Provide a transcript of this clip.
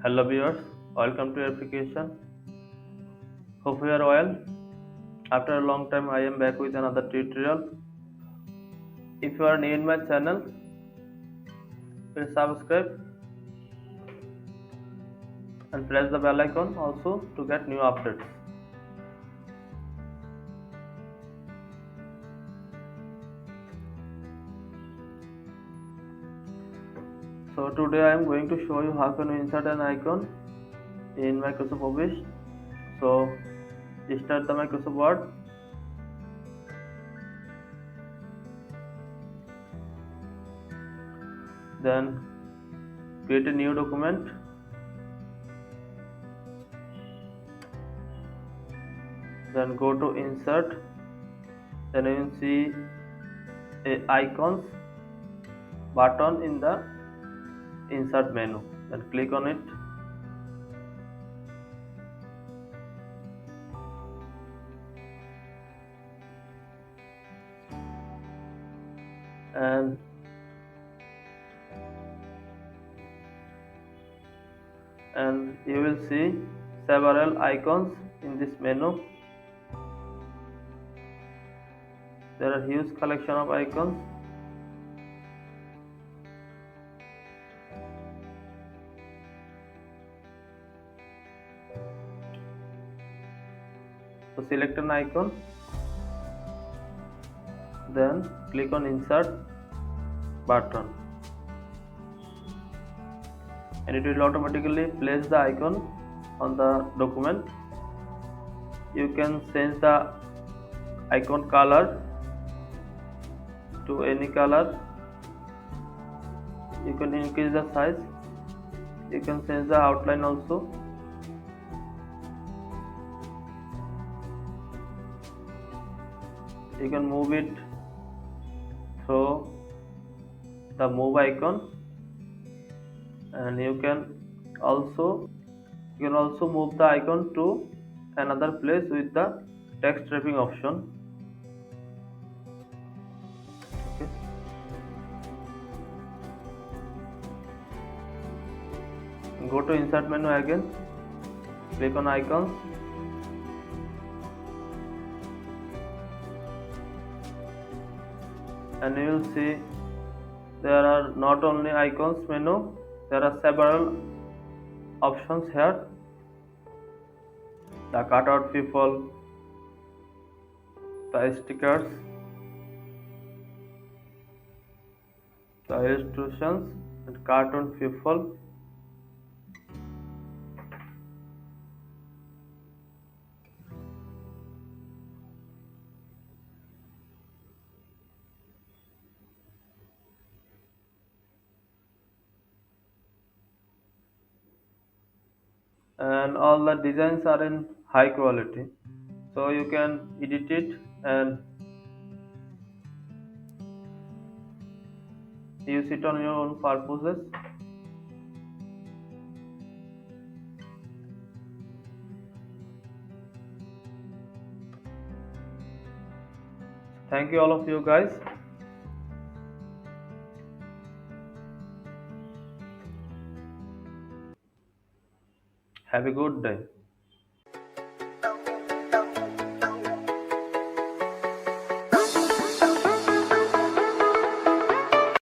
Hello viewers, welcome to ARP Creation. Hope you are well. After a long time I am back with another tutorial. If you are new in my channel, please subscribe and press the bell icon also to get new updates. So today I am going to show you how can you insert an icon in Microsoft Office. So start the Microsoft Word. Then create a new document. Then go to insert. Then you will see a icons button in the insert menu. Then click on it. And you will see several icons in this menu. There are huge collection of icons. So select an icon, then click on insert button, and it will automatically place the icon on the document. You can change the icon color to any color. You can increase the size. You can change the outline also. You can move it through the move icon, and you can also move the icon to another place with the text wrapping option. Okay. Go to insert menu again, click on icons, and you will see there are not only icons menu, there are several options here. The cutout people, the stickers, the illustrations, and cartoon people. And all the designs are in high quality, so you can edit it and use it on your own purposes. Thank you all of you guys. Have a good day.